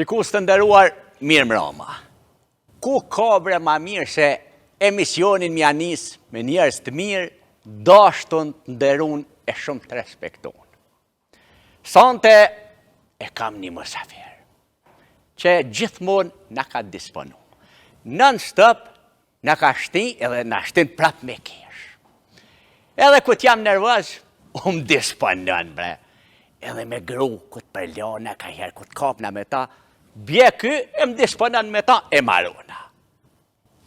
Shikus të nderuar, mirë mbrëma. Ku ka bre ma mirë se emisionin mja nis me njerëz të mirë, dashtun të nderun e shumë të respektun. Sante e kam një mësafir, që gjithmonë na ka disponu. Non-stop na ka shti edhe na shtin prap me kesh. Edhe kut jam nervoz, më disponon bre. Edhe me gru, këtë përlona, ka herë, këtë kapna me ta, bje ky, e më disponan me ta, e maruna.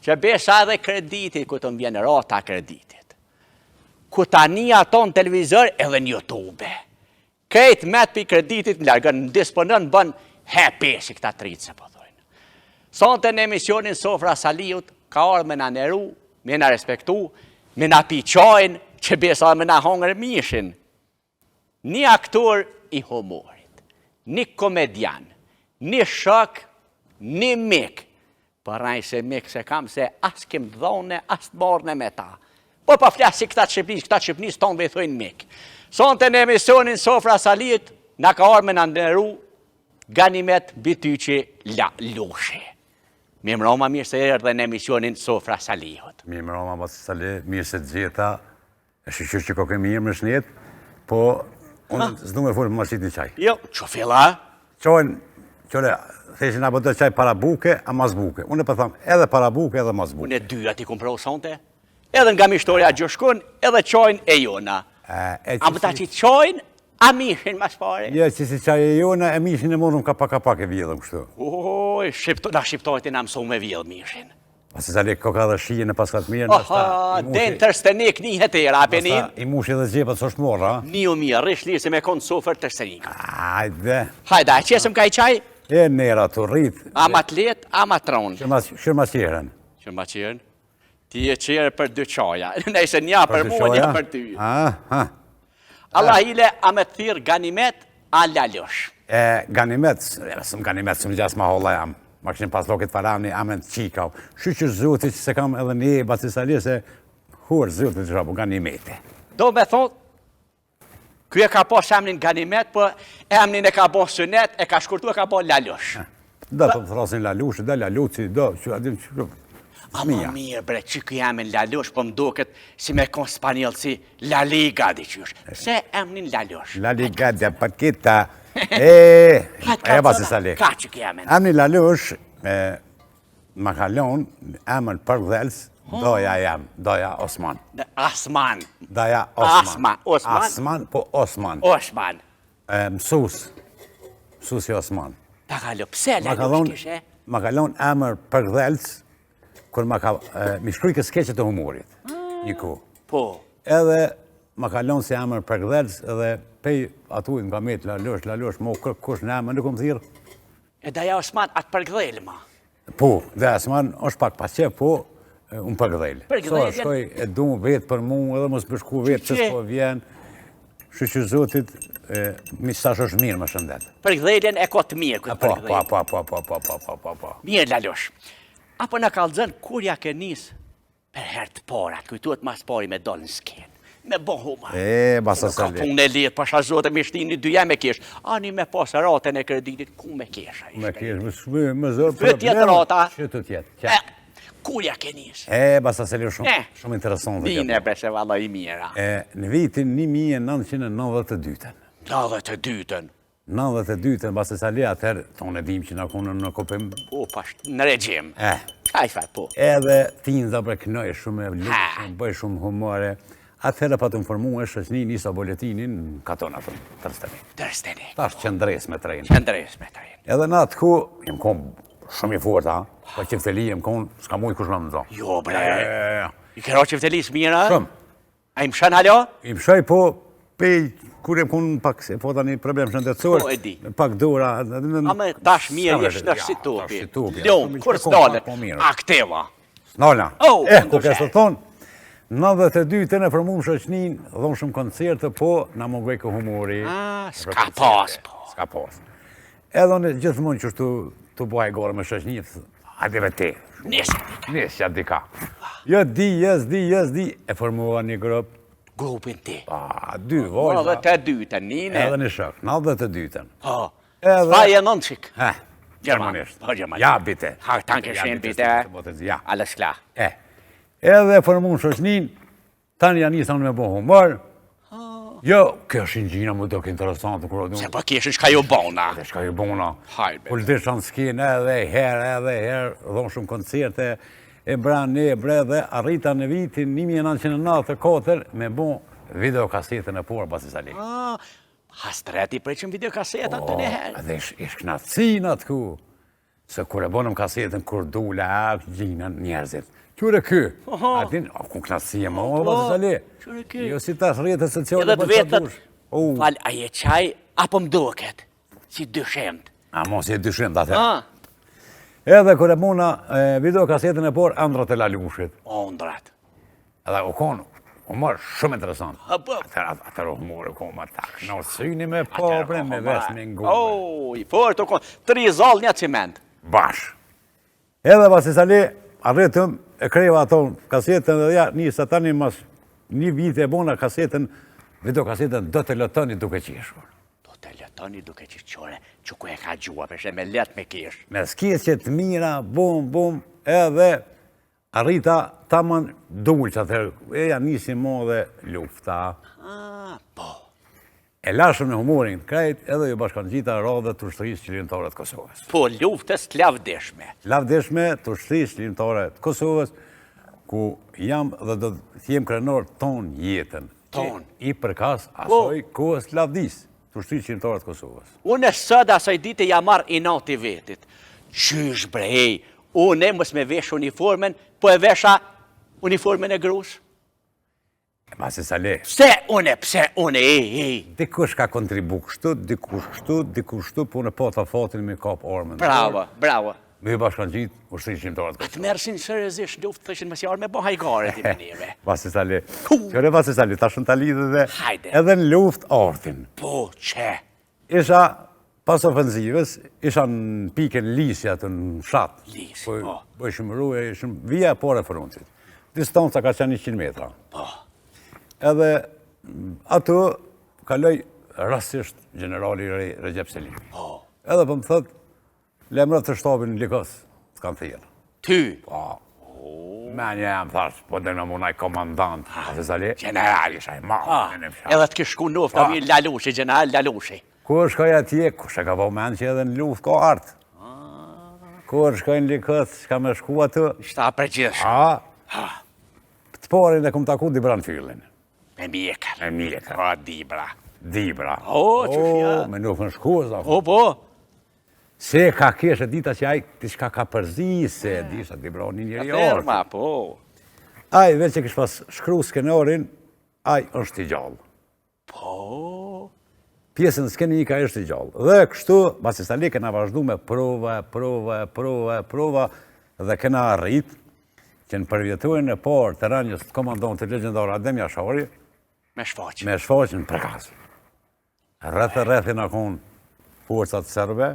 Që besa edhe kreditit, këtë më vjenë rata kreditit. Këtë ania ton televizor, edhe në YouTube. Këtë met për kreditit, më largën, më disponan, bën happy, si këta tritë se po thojnë. Sonte në emisionin Sofra Saliut, ka orë me na neru, me na respektu, me na piqojnë, që besa me na hongër mishin. Një aktor i humorit, një komedian, një shok, një mik. Përraj se mik se kam se as kem dhone, as të morne me ta. Po pa flasi këta Shqipnis tonë vethojnë mik. Sonte në emisionin Sofra Salit, na ka orë me në ndëru, Ganimet Bityqi Lushe. Mi mroma mirë se erë dhe në emisionin Sofra Saliot. Mi mroma Basi Sali, mirë se të gjitha, e shqyqyr që koke mirë më shnet, po unë s'du me folë për masit një qaj. Jo, që fila? Qore, theshin apo do qaj para buke, a mas buke. Unë e për thamë edhe para buke, edhe mas buke. Unë e dyja ti kumpro sonte, edhe nga mishtoria Gjoshkun, edhe qojnë e jona. A më ta që qojnë, a mishin mas pare? Ja, që si qaj e jona, e mishin e morëm ka pak e vjedhëm kështu. Oj, na shqiptojt e na mësu me vjedhë mishin. Pasi Sali, koka dhe shije në paskat mirë. Den tërstenik një hetera, apenin. I mushi dhe gjepat së shmorra. Një mirë, rish lirë se me konë sofer tërstenik. Hajde. Hajde, a qesëm ka i qaj? E nera të rrit. Ama të let, ama të ronë. Shërma qeren. Shërma qeren? Ti e qerë për dy qaja. Nëjse nja për mu, nja për ty. Allah hile, a me të thirë Ganimet, a Lalush. Ganimet, së më gjas ma holla jam. Ma këshin pas lokit farani, amen të qikau. Shqyqër zotit që se kam edhe një Basi Sali se hur zotit që rabu Ganimeti. Do me thot, kjo e ka po emnin Ganimet, po emnin e ka po Sunet, e ka shkurtu e ka po Lalush. Da të thrasin Lalush, da Laluci, da, që adim që... A më mirë bre, që kjo emnin Lalush, po më duket si me kon spanjol si La Liga di qysh. Se emnin Lalush. La Liga dhe pakita... E Basi Sali. Ka që kjo emnin. Emnin Lalush, ma kalon, emën për dhelës, doja jam, doja Osman. Asman. Doja Osman. Osman. Asman, po Osman. Osman. Mësusi Osman. Ta kalon, pse Lalush kishe? Ma kalon emër për dhelës, kër ma ka mishkryjke skeqet e humorit. Një ku. Po. Edhe ma kalon si emër për dhelës, edhe pej atu nga met Lalush, mo kush në emër, nuk më thirë. E daja Osman, atë përgdhejlë ma. Po, dhe Osman është pak pasqe, po, unë përgdhejlë. So, shkoj e du vetë për mu, edhe mos përshku vetë, që s'po vjen. Shqyqë zotit, mi stash është mirë më shëndet. Përgdhejlën e ko të mirë, këtë përgdhejlë. Po. Mirë, Lalush. Apo në kalëzën, kur ja ke nisë për herë të porat, kujtuat mas pari me dollë në skenë. Me bo huma. Basi Sali. Ka punë e lirë, pasha zote me shtini dyja me kesh. Ani me pasë ratën e kreditit, ku me kesha ishte? Me kesh, me zërë problem. Tjetë rata. Që të tjetë. Kur ja ke njësë? Basi Sali shumë interesant. Dine bese valla i mira. Në vitin 1992-ën. 92-ën? 92-ën, Basi Sali, atëherë, tonë e dim që në konë në kopim. Po, në regjim. Ka i fat, po. Edhe tinza për kënoj shumë e lukë, bëj shumë humore. Atëherë pa të informu e shëqni njësa boletinin në katon atëm, Tërsteni. Ta është qëndres me trejnë. Edhe në atë ku, jem kom shumë i fort, pa qifteli jem kom, s'ka muj kush me më do. Jo, bre. I kero qiftelis mira? Shumë. A i më shën halo? I më shëj po, pej, kur jem kom pak, se po ta një problem shëndetësor. Po, e di. Pak dora. A me tash mirë jesh në si tupi. Ljon, kur s'dole, aktiva. S'nala. Ku ke së thonë, 92 në formumë shëqnin, dhomë shumë koncerte, po në më vejke humori. S'ka pas, po. S'ka pas. Edhe në gjithmonë që shtu të buaj gore me shëqnin, hajde vete. Nesë që di ka. Jo di, e formua një grupë. Grupin ti? Dy vojza. 92-ën, njëne. Edhe një shok, 92-ën. Sfaj e nënqik. Gjermanisht. Po, gjermanisht. Ja, bite. Dankeschön, bitte. Ja. Alles klar. Edhe formun shoqnin, tani janë nisën me bo humor. Jo, kjo është ingjina më doke interesantë. Se pa keshën shka ju bona. Edhe shka ju bona. Hajbe. Politishan s'kin edhe herë, dhonë shumë koncerte, e branë, dhe arrita në vitin 1994 me bo videokasetën e porë Basi Sali. Hastreti preqën videokasetat të njëherë. Edhe ish knatësin atë ku. Se kur e bonëm kasetën, kur dule, gjinën njerëzit. Qure kë? Atin, ku knatësia më, Basi Sali. Qure kë? Jo si tash rjetët sociale. Edhe të vetët, fal, a je qaj, apo mdoket? Si dyshemt. A mos je dyshemt atë. Edhe kur e bona videokasetën e porë, Andrat e Lalushit. Ondrat. Edhe u konë. Humor shumë interesant. Apo? Atër humor u konë tak. Në syni me pobre, me ves me ngume. O, I fort u konë. 3 zall një ciment. Bash. Edhe Basi Sali, arretëm, e kreva ato kasetën dhe ja, njësa tani mas një vit e bona kasetën, videokasetën do të lotoni duke qeshur. Do të lotoni duke qeshore, që ku e ka gjua, përshë me let me kesh. Me skesqet mira, bum, edhe arrita tamën dullë që atërë, e janë nisi mo dhe lufta. Po. E lashëm në humorin krejt, edhe ju bashkan gjitha rodhe të ushtërisë qëllimtare të Kosovës. Po, luftës të lavdeshme. Lavdeshme të ushtërisë qëllimtare të Kosovës, ku jam dhe do të jem krenor ton jetën. Ton. I përkas asoj kohës lavdis të ushtërisë qëllimtare të Kosovës. Unë e sëda asaj dite ja marr i nati vetit. Qysh brej, unë e mës me vesh uniformen, po e vesha uniformen e grus. Basi Sali. Pse unë, Dikush ka kontribu kështu, dikush kështu, po në po të fatin me kap armën. Bravo. Me ju bashkan gjitë, ushtërisë qëllimtare të Kosovës. Atë mersin seriozisht luft, thëshin mësë jarë me bo hajgare të menime. Basi Sali. Qëre Basi Sali, ta shën të lidhë dhe edhe në luft artin. Po, që? Isha pas ofenzivës, isha në pikën lisja të në shatë. Lisë, po. Po ishëm rruë, ishëm vija pore frontit. Distanca ka qenë 100 metra. Po. Edhe ato kaloj rastisht generali Recep Selimi. Po. Edhe për më thëtë, lemrat të shtabin në Likos, s'kanë thirë. Ty? Po. Me një jam thash, po dhe në munaj komandant, Basi Sali. General. Isha i malë. Edhe të kishku nuftë, a mirë Lalushi, general Lalushi. Kur shkoj atje, kush e ka po menë që edhe në luft ka artë. Kur shkoj në Likos, shka me shku atë. Shta përgjithshëm. Të porin e kom taku Dibran Fyllin. Me mjekër. Me mjekër. Po, Dibra. O, që fja. Me nufën shku, zafë. Po. Se ka keshe dita që aj, ti shka ka përzi, se disha Dibra një njëri orë. Ferma, po. Aj, veç që kish pas shkru skenarin, aj është i gjallë. Po. Pjesën skenika është i gjallë. Dhe kështu, Basi Sali kena vazhdu me prova, dhe kena arrit që në përvjeturin e parë të ranjës të komandon të legendar Adem Jashari, me shfaqin në Prekaz. Rrethin akon forcat serbe,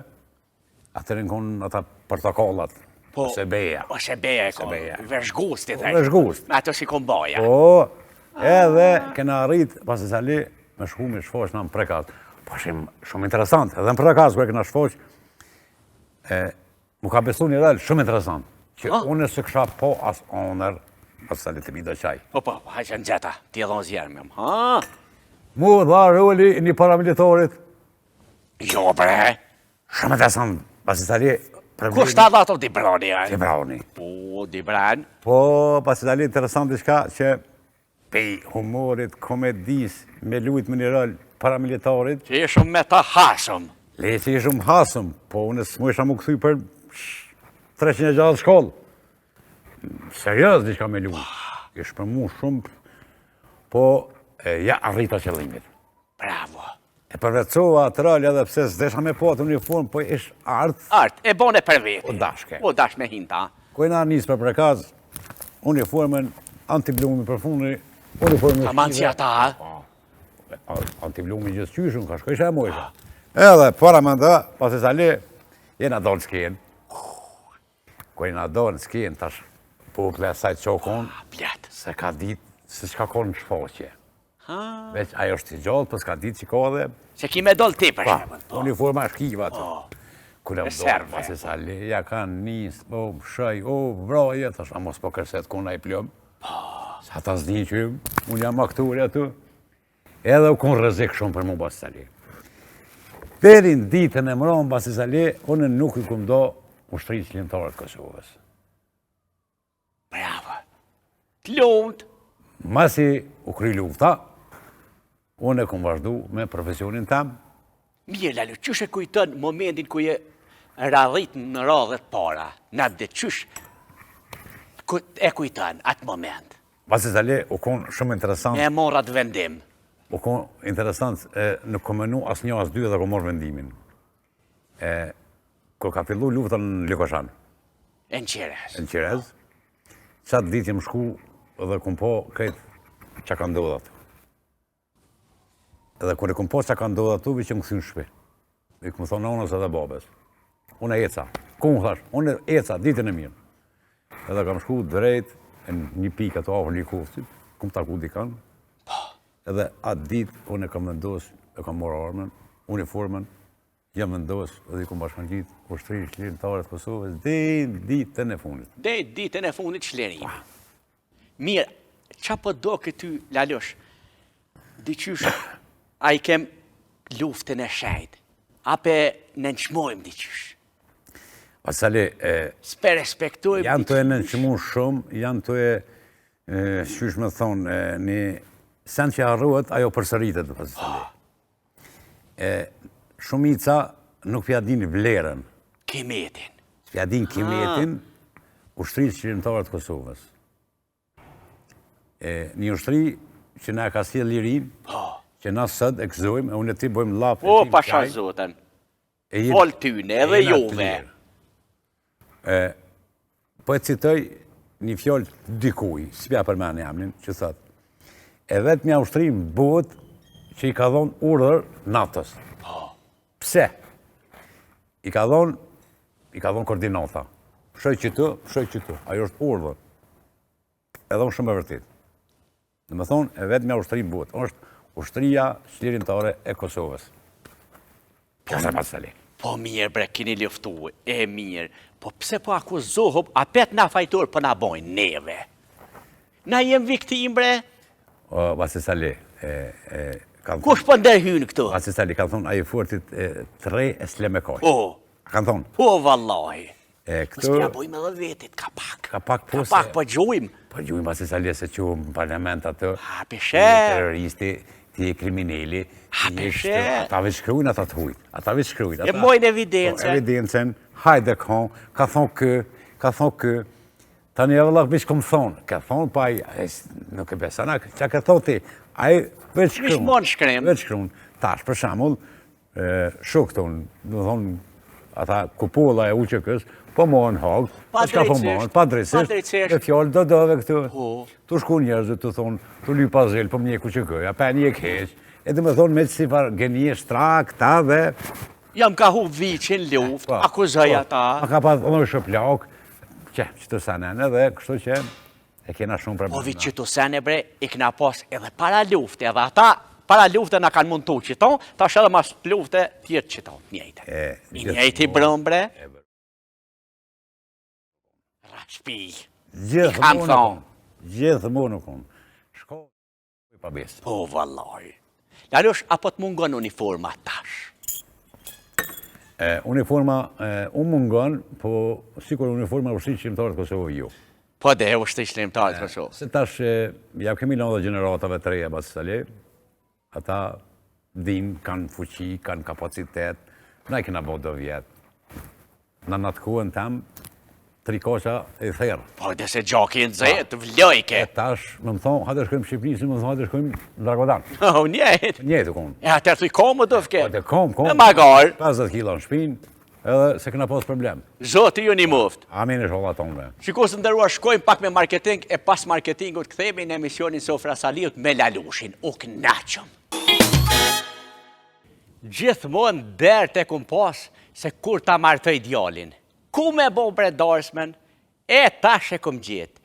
atërin kon ata portokollat, ose beja. Ose beja e kon, veshgustit. Veshgust. Me ato si komboja. Po, edhe kena arrit, Basi Sali, me shku me shfaq në Prekaz. Po shumë interesant, edhe në Prekaz, kërë kena shfaq, mu ka besu një rel shumë interesant, që unë së kësha po as onër, Basi Sali të bido qaj. Po, hajqë në gjeta, ti edhon zjerë me më, Mu dha roli një paramilitarit. Jo, bre. Shumë interesant, Basi Sali. Kus ta dha ato Dibrani? Dibrani. Po, Dibran. Po, Basi Sali interesant ishka që pej humorit, komedis, me lujt me një rol paramilitarit. Që ishëm me ta hasëm. Le që ishëm hasëm, po unë s'mu isha mu këthuj për 360 shkollë. Serios një shka me lujt. Ishë për mu shumë, po ja arrita qëllimit. Bravo. E përvecova atë rol edhe pse s'desha me po atë uniform, po ishë artë. Artë, e bone për veti. O dashke. O dash me hinta. Kojna njës për Prekaz, uniformen, antiblumi për fundi, uniformen... Taman si ata, Antiblumi gjithë qyshëm, ka shkoj shë e mojshë. Edhe, para më ndë, Basi Sali, jena do në skenë. Kojna do në skenë, tash, po ple sajtë qokon, se ka ditë, se s'ka konë në shfaqje. Veç, ajo është i gjallë, për s'ka ditë që ka dhe... Se ki me dollë ti për shemën. Uniforma shkiva të. Kule më dorë, pasi sali, ja kanë njës, shaj, vraje, thash, a mos po kërset kona i plëm. Sa ta zdi që unë jam aktori aty, edhe u konë rëzik shumë për mu pasi sali. Derin ditën e mëron pasi sali, unë nuk i këmë do ushtrisë qëllimtarët Kosovës. Bravo. Të lumt. Masi u kry lufta, unë e këmë vazhdu me profesionin tam. Mirë, Lalo, qysh e kujton momentin ku je radhit në radhët para, në dhe qysh e kujton atë moment? Pasi sali, u konë shumë interesant. Me morrat vendim. U konë interesant, në komenu as një as dy edhe ko morë vendimin. Kër ka fillu lufta në Likoshan. Në Qerez. Në Qerez. Qatë ditë jem shku edhe kum po këtë që ka ndodhë atë. Edhe kër e kum po që ka ndodhë atë, vi që më këthy në shpi. I këmë thonë onës edhe babes. Unë e eca. Kumë thash, unë e eca, ditën e mirë. Edhe kam shku drejt, në një pikë ato afër Likovcit, kumë taku dikan. Edhe atë ditë, unë e kam vendosë, e kam morë armën, uniformën, jam vendosë, edhe i kumë bashkangjitë, ushtrisë qëllimtarët Kosovës, dhe ditën e fundit. Dhe ditën e fundit shlerim. Mirë, qa po do këty, Lalosh, diqysh, a i kem luftën e shajt, ape në nëqmojmë diqysh. Pasali, s'pe respektojmë janë të e nënqmu shumë, janë të e, qysh me thonë, një sen që arruhet, ajo përsëritet, pasali. Shumica nuk pja din vlerën. Kimetin. Pja din kimetin, ushtrisë qëllimtarët Kosovës. Një ushtri që na ka sjell lirin, që na sot e gëzojmë, unë e ti bojmë lapë. O, pasha zoten. Fol tyne, edhe juve. Po e citoj një fjallë dikuj, s'pja për mene jamnin, që thot, e vetë mja ushtri më botë që i ka dhonë urdhër natës. Pse? I ka dhonë koordinata. Shoj që të, ajo është urdhër. Edhe unë shumë e vërtit. Dhe me thonë, e vetë mja ushtri më botë, është ushtria qëllimtare e Kosovës. Pjasa pasali. Po mirë bre, kini luftu, e mirë. Po pse po akuzohëm, apet na fajtor për na bojnë neve. Na jem viktim bre. Vasi Sali, kush po ndërhynë këtu? Vasi Sali, kanë thonë, aje fortit 3 e s'le me koj. Kanë thonë. Po, vallahi. Këtu... Mësë bojmë edhe vetit, ka pak. Ka pak po gjujmë. Po gjujmë, Vasi Sali, se që në parlament atë. Ha, pishe. Terroristi, ti e krimineli. Ha, pishe. Ata veç shkrujnë, ata të hujtë. Ata veç shkrujnë. E mojnë evidencen. Evidencen, hajde kon, ka thonë kë, tani e vëllak bish këmë thonë, ka thonë pa i, nuk e besana, që ka thonë ti, a i veç shkrunë. Mishmon shkrim. Veç shkrunë. Tash, për shamull, shuk tonë, në thonë, ata kupolla e uqëkës, po mohën hagë, s'ka po mohën, pa drejtësisht, e fjallë do dove këtu. Tu shku njerëzit, tu thonë, tu ly pa zelë, po mjeku që këja, pa një e keq, edhe me thonë me që si farë genje shtrak, ta dhe... Jam ka hu vichin luft, akuzoj ata. A ka pa dhe shëplak, që të sanen edhe, kështu që e kena shumë problem. Po vi që të sene bre, i këna pas edhe para lufte, edhe ata para lufte na kanë mundu qëton, ta shë edhe mas lufte tjertë qëton, njëjtë. Njëjtë i brëm bre. Rashpi. Gjithë më nuk unë. Shko, pa besë. Po, vallaj. Lalosh, apo të mungon uniforma tash? Uniforma, unë mungon, po sikur uniforma ushtrisë qëllimtarët Kosovë ju. Po dhe ushtrisë qëllimtarët Kosovë. Se tash, ja kemi në dhe generatave të reja Vasi Sali, ata din, kanë fuqi, kanë kapacitet, na i kena bo do vjetë. Në natë kuën tam, trikoqa e therë. Po dhe se gjaki në zetë, vlojke. E tash, më thonë, hajde shkojmë Shqipëni, si më thonë, hajde shkojmë në Dragodan. O, njëjtë. Njëjtë u konë. E atër të i komë të fke. Po, dhe komë. E magar. 50 kila në shpinë, edhe se këna pas problem. Zotë ju një muft. Amin e sholla tonë. Shiko së ndërruar, shkojmë pak me marketing, e pas marketingut këthemi në emisionin Sofra Saliut me Lalushin. U knaqëm. Gjithmonë derë të kum pas se kur ta martoj djalin. Ku me bo bre darsmen, e tash e kum gjithë.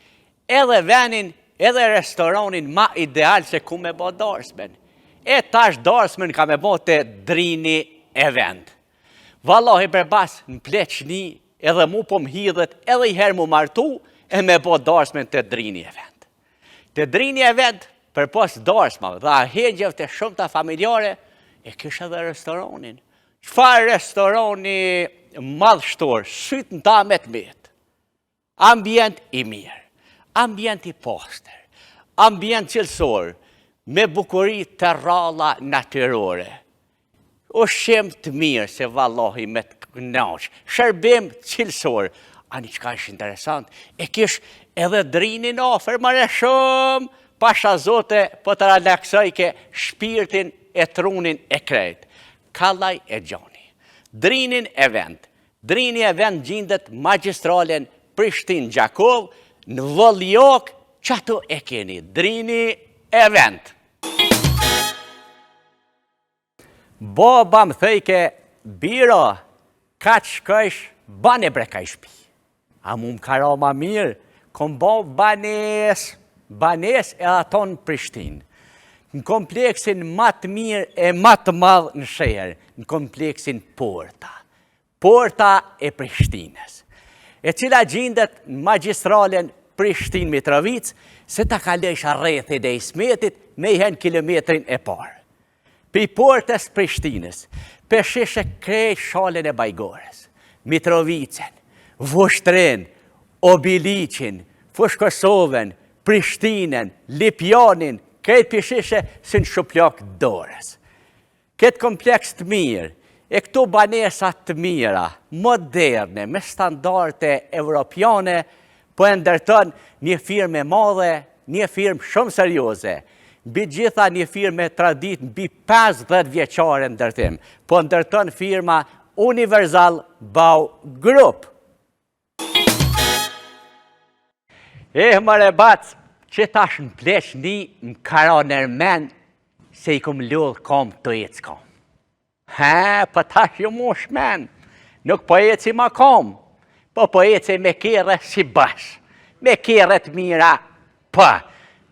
Edhe venin, edhe restoranin ma ideal se ku me bo darsmen. E tash darsmen ka me bo të drini e vend. Vallahi për bas në pleqni, edhe mu po m'hidhet, edhe i herë mu martu, e me bo darsmen të drini e vend. Të drini e vend, për pos darsma dhe ahegjev të shumë të familjare, e kisha dhe restoranin. Qfar restorani madhështor, sytë në ta me të metë. Ambient i mirë, ambient i poster, ambient cilësor, me bukurit të ralla natyrore. Ushqim të mirë, se vallahi me të knaqë, shërbim cilësor. Ani qka është interesant, e kish edhe drinin ofer, mare shumë, pasha zote, po të relaksoj ke shpirtin e trunin e krejt. Kallaj e gjoni. Drinin e vend. Drini e vend gjindet magistralen Prishtin Gjakov, në Vëljok, që ato e keni. Drini e vend. Baba më thejke, biro, ka që shkësh, bane bre ka i shpi. A mu më kara ma mirë, kom bo banes e aton në Prishtinë. Në kompleksin matë mirë e matë madhë në shërë, në kompleksin Porta. Porta e Prishtinës. E cila gjindet në magistralen Prishtin Mitrovic, se ta kalësh rrethit e Ismetit me 1 kilometrin e parë. Pi Portës Prishtinës, peshishe krejt shalën e Bajgores, Mitrovicen, Vushtrin, Obilicin, Fush Kosovën, Prishtinën, Lipjanin, krejt peshishe së në shuplok dorës. Këtë kompleks të mirë, e këtu banesat të mira, moderne, me standarte evropiane, po e ndërton një firmë e madhe, një firmë shumë serioze. Mbi gjitha një firmë e tradit mbi 50 vjeqare ndërtim, po ndërton firma Universal Bau Group. Mare bac, që tash në pleq një më kara nërmen se i kom lullë kom të ecë kom. Po tash ju mu shmen, nuk po eci ma kom, po eci me kere si bash, me kere të mira,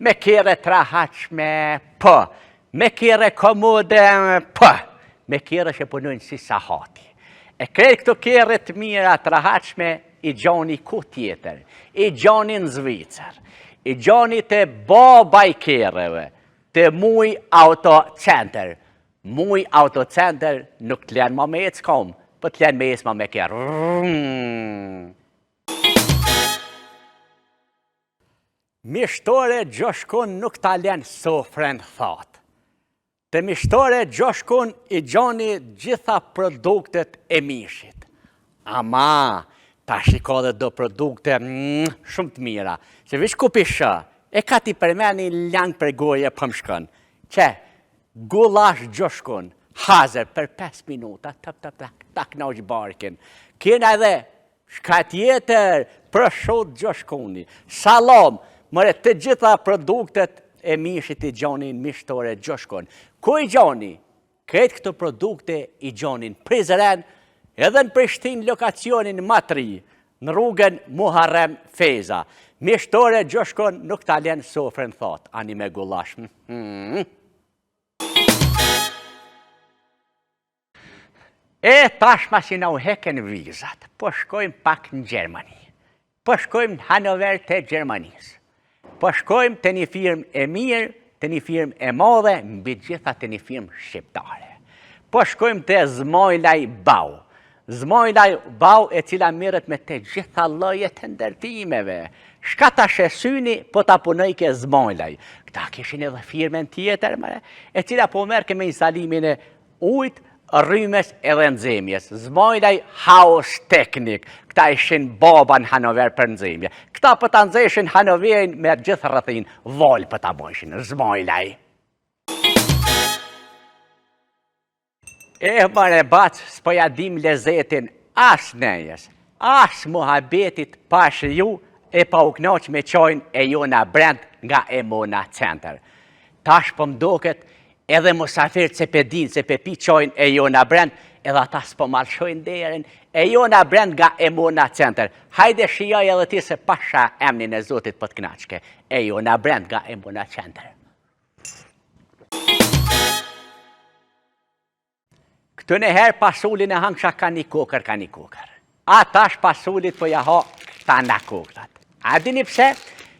me kere të rahatshme, me kere komode, me kere që punojnë si sahati. E krejt këto kere të mira të rahatshme, i gjoni ku tjetër, i gjoni në Zvicër, i gjoni të baba i kereve, të muj autocenter. Muj autocenter nuk të lenë ma me ecë kom, po të lenë me ecë ma me kjerë. Mishtore Gjoshkun nuk ta lenë sofren thot. Të mishtore Gjoshkun i gjoni gjitha produktet e mishit. Ama, ta shiko dhe do produkte shumë të mira. Se vish ku pisha, e ka ti përmeni lang për goje për më shkën. Që, gulash Gjoshkun, hazer për 5 minuta, tak në ujë barkin. Kena edhe shka tjetër për shot Gjoshkuni, salom, mëre të gjitha produktet e mishit i gjonin mishtore Gjoshkun. Ku i gjoni? Kretë këto produkte i gjonin Prizren, edhe në Prishtin lokacionin Matri, në rrugën Muharrem Feza. Mishtore Gjoshkun nuk ta len sofrën thot, ani me gulash. Tashma si na u heken vizat, po shkojmë pak në Gjermani, po shkojmë në Hanover të Gjermanisë, po shkojmë të një firmë e mirë, të një firmë e madhe, mbi gjitha të një firmë shqiptare. Po shkojmë të Zmojlaj Bau. Zmojlaj Bau e cila mirët me të gjitha llojet të ndërtimeve. Shka ta shesyni, po ta punoj ke Zmojlaj. Këta kishin edhe firmen tjetër, e cila po merke me instalimin e ujt, rrymes edhe nxemjes. Zmojlaj House Technic. Këta ishin baba në Hanover për nxemje. Këta për ta nxeshin Hanoverin me gjithë rrëthin, vol për ta bojshin. Zmojlaj. Mare bac, s'poja dim lezetin as nejes, as muhabetit pash ju e pa u knoq me qojnë e jona brend nga Emona Center. Tash po mdoket edhe musafirët se pe din, se pe pi qojnë e jona brend, edhe ata s'po malshojnë derin, e jona brend nga Emona Center. Hajde shijaj edhe ti se pasha emnin e Zotit për t'knaqke, e jona brend nga Emona Center. Këtë në herë pasullin e hangsha ka një kokër. A tash pasullit po ja ha këta nga kokërat. A dini pse?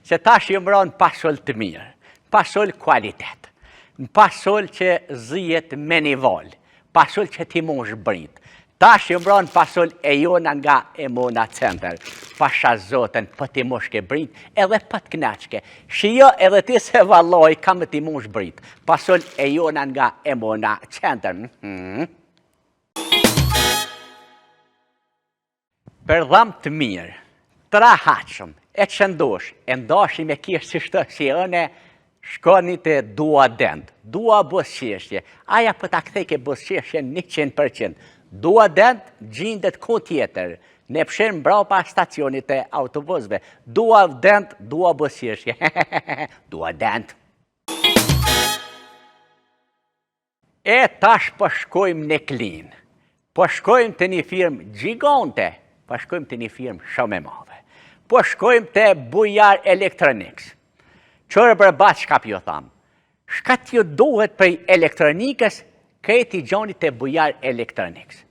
Se tash jëmëron pasull të mirë, pasull kualitet, në pasull që zijet me një volë, pasull që ti mosh brit. Tash jëmëron pasull e jona nga Emona Center. Pasha zotën, për ti mosh ke brit, edhe për të knaqke. Shio edhe ti se valoj, kam ti mosh brit. Pasull e jona nga Emona Center. Për dham të mirë, të rahatshëm, e qëndosh, e ndashi me kishë si shtë si ëne, shkoni të dua dend, dua busqeshje. Aja për ta kthejke busqeshje 100%. Dua dend gjindet ku tjetër, në pshin mbrapa stacionit e autobusve. Dua dend, dua busqeshje. Dua dend. E tash përshkojmë në Klinë. Përshkojmë të një firmë gjigante. Përshkojmë të një firmë shumë e madhe. Përshkojmë të Bujar Electronics. Qërë për bashkë shka pjo thamë. Shka t'ju duhet për elektronikës, këti gjoni të Bujar Electronics.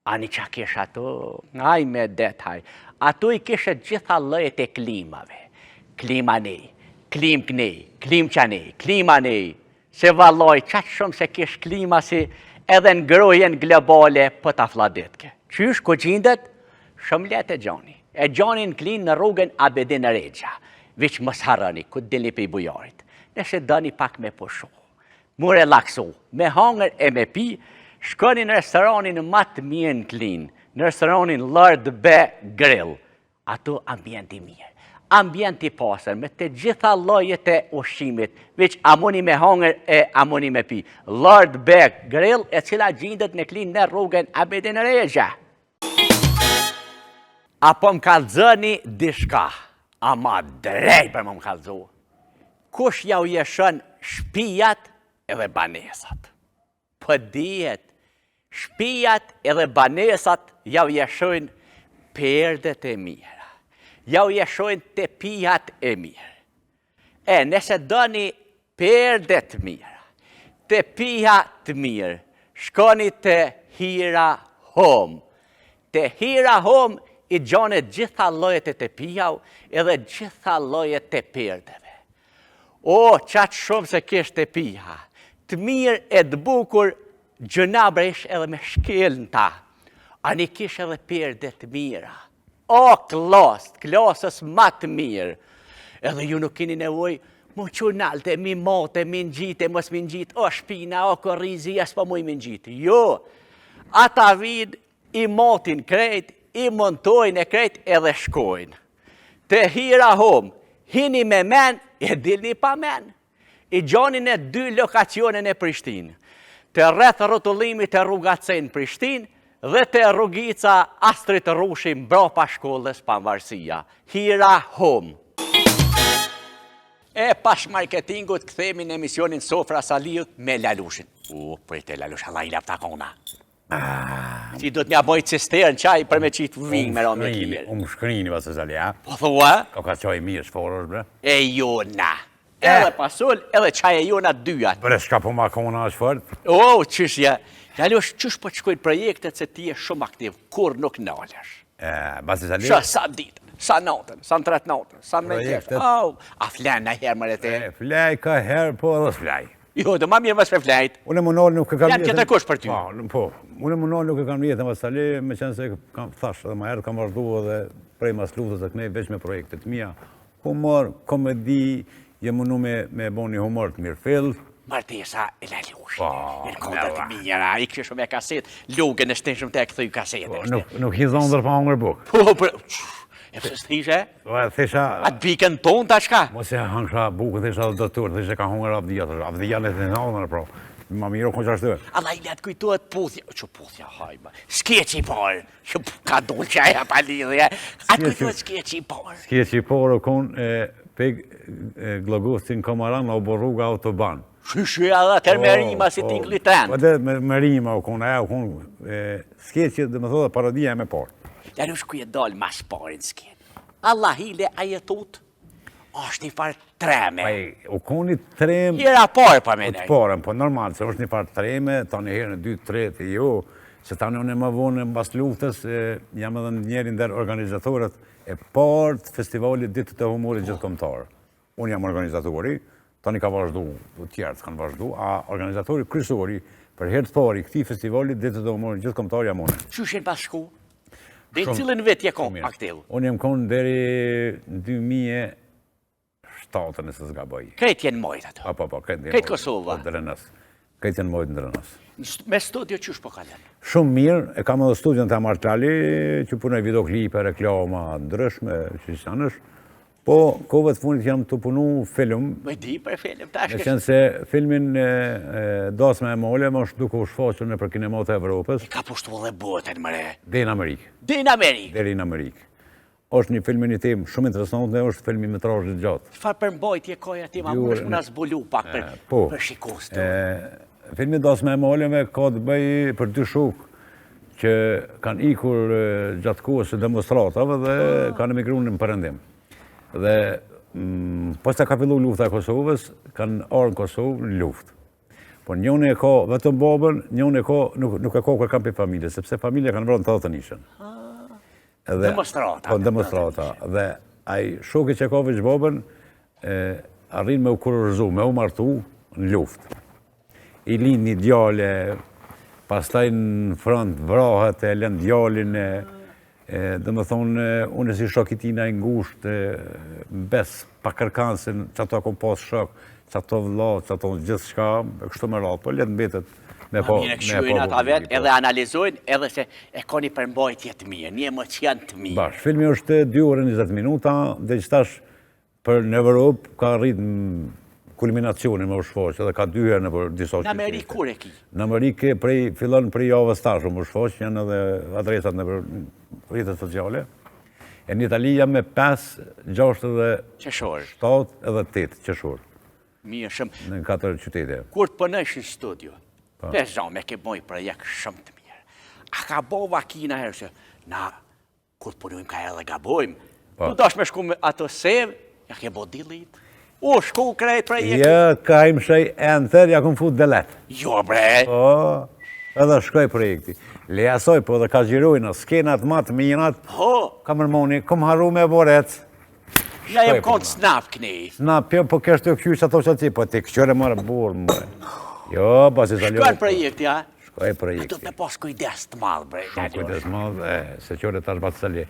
Ani qa kish ato, aj me detaj, ato i kishe gjitha lëjet e klimave. Klima nej, klim kënej, klim qanej, klima nej. Se valoj, qatë shumë se kish klima si edhe në grojen globale për ta fladitke. Qysh ku gjindet? Shumë letë e gjoni. E gjoni në Klinë në rrugën Abedin Regja. Viq mos harani, ku dili për i Bujarit. Nëse dani pak me pushu, mu relaksu, me hangër e me pi, shkoni në restoranin më të mirë në Klinë, në restoranin Lord B Grill. Ato ambienti mirë, ambienti pasër, me të gjitha llojet e ushqimit, viq amoni me hangër e amoni me pi. Lord B Grill, e cila gjindet në Klinë në rrugën Abedin Regja. Apo më kalëzëni dishka, ama drej për më kalëzu. Kush ja u jeshën shpijat edhe banesat? Për dijet, shpijat edhe banesat ja u jeshën perdet e mira. Ja u jeshën të pijat e mirë. E, nëse doni perdet mira, të pijat mirë, shkoni të Hira Home. Të Hira Home, i gjonet gjitha llojet e të pijau edhe gjitha llojet të perdeve. O, qatë shumë se kish të pija, të mirë e të bukur, gjënabresh edhe me shkel në ta. Ani kish edhe perde të mira. O, klasës ma të mirë. Edhe ju nuk kini nevoj, mu qunalte, mi mote, mi ngjite, mos mi ngjit, o shpina, o korrizi, as pa mu i mi ngjit. Jo, ata vid i motin krejt, i montojnë e krejt edhe shkojnë. Të Hira Home, hini me men, e dilni pa men. I gjonin e 2 lokacionin e Prishtinë. Të rreth rrotullimit të rrugacen Prishtinë dhe të rrugica Astrit Rushi mbrapa shkollës Pavarësia. Hira Home. E pash marketingut këthemi në emisionin Sofra Saliut me Lalushin. Për të Lalush, Allah i lap takona. Si do të mja bojt cisterën qaj për me qitë vingë me rome kibir. Umë shkrini va se zali, a? Po thua? Ka qaj mirë shforër, bre. E jona. Edhe pasull, edhe qaj e jona dyat. Bre, shka po ma kona është fort? O, qëshja. Lalush, qësh po të shkojnë projektet se ti e shumë aktiv, kur nuk nalesh? Ba se zali? Shë, sa ditën, sa natën, sa në 3 natën, sa në me tjeshtë. A flen në herë më rete? Flaj ka herë, po edhe s'flaj. Jo, dhe ma mirë mësë me flajt. Unë e më nalë nuk e kam jetën. Janë këtë kush për ty. Po, unë e më nalë nuk e kam jetën mas tali, me qenë se kam thash, dhe ma herë kam vazhdu edhe prej mas luftës dhe kënej veç me projektet mija. Humor, komedi, jem mënu me bo një humor të mirë fill. Martesa e Lalush, në konta të mira, i kështë shumë e kaset, lugën e shteshëm të e këthuj kaset. Nuk hizon dhe pa hongër buk. Po, e përës thishe? Thisha... Atë bikën tonë të ashka? Mos e hangsha bukë, thisha dhe dëtur, thisha ka hongër avdija, avdija në të në pro. Ma miro kënë qashtu. Allah i letë kujtuat puthja, që puthja hajma, skeqi parë, që ka dole që aja pa lidhje, atë kujtuat skeqi parë. Skeqi parë kënë peg glogustin Komaran në oborruga autoban. Shushu edhe tërë me rima si tingli tren. Po dhe me rima u kënë, aja u kënë, skeqi dhe me thoda parodia me parë. Lalush ku je dalë mas parin s'ken. Allah hile a jetot? është një farë treme. U koni trem... Hira parë pa me nej. Parën, po normal, se është një farë treme, ta një herë në 2-3 të jo, se ta në më vonë në bas luftës, jam edhe njerin der organizatorët e parë të festivalit Ditët e Humorit Gjithëkombëtar. Unë jam organizatori, ta një ka vazhdu, tjertë kanë vazhdu, a organizatori kryesori për herë të parë i këtij festivalit Ditët e Humorit Gjithëkombëtar jam unë. Qyshin pas shku? Dhe në cilën vetë je kon aktiv? Unë jem kon deri 2007, nëse s'gaboj. Krejt jenë mojt ato? Po, Krejt Kosova? Krejt jenë mojt në Drenës. Me studio qysh po kalen? Shumë mirë, e kam edhe studion të Amartali, që punoj videoklipe, reklama, ndryshme, që sanësh. Po, kove të funit jam të punu film. Me di për film, tash Me qenë se filmin Dasma e Mole, më është duke u shfaqur në për kinemat e Evropës. Ka pushtu dhe botën, mëre. Dhe në Amerikë. Dhe në Amerikë? Deri në Amerikë. është një film një tim shumë interesant dhe është film i metrazhit gjatë. Çfarë përmbajtje koja ti, ma mund të na zbulu pak për shikues të. Filmi Dasma e Maleve ka të bëjë për dy shok që kanë ikur gjatë kohës së demonstratave dhe kanë emigruar në Perëndim. Dhe posta ka filluar lufta e Kosovës, kanë ardhur në Kosovë në luftë. Po njëri e ka vetëm babën, njëri e ka nuk e ka kur kanë për familje, sepse familja kanë vrarë të nishën. Demonstrata. Po demonstrata. Dhe ai shoku që ka veç babën arrin me u kurorëzu, me u martu në luftë. I lind një djale, pastaj në front vrahet e lën djalin dhe më thonë, unë si shok i tina i ngusht, bes pa kërkansin, që ato kom pas shok, që ato vëlla, që ato gjithë shka, kështu më ratë, po letë mbetet me po. Mire këshuin ata vetë, edhe analizojnë, edhe se e ka një përmbajtje të mirë, një emocion të mirë. Bash, filmi është 2 orë 20 minuta, dhe qëtash për në Evropë ka rritë kulminacionin më shfaq, edhe ka 2 herë në për disa qytete. Në Amerikë kur e ki? Në Amerikë fillon prej javës tashmë më shfaq, janë edhe adresat në për rrjetet sociale. E në Itali jam me 5, 6 edhe qeshor. 7 edhe 8 qeshor. Mirë shumë. Në 4 qytete. Kur të pënësh në studio, pesë me ke boj projekt shumë të mirë. A ka bo vakina herë se na, kur të punojmë ka edhe gabojmë, tu dash me shku me ato sevë, ja ke bo dilit. U, shku krejt projekti. Ja, ka im shaj enter, ja kom fut delet. Jo, bre. Po, edhe shkoj projekti. Lejasoj, po dhe ka gjirujnë, skenat matë, minat, ka mërmoni, kom haru me borec. Ja jem konë snap këni. Snap, jo, po kështë të këqysh ato që ti, po të këqyre marë burë, më. Jo, pas i zaljo. Shkoj projekti, ja? Shkoj projekti. A do të pas kujdes të malë, bre. Shumë kujdes malë, se qore tash batë sali,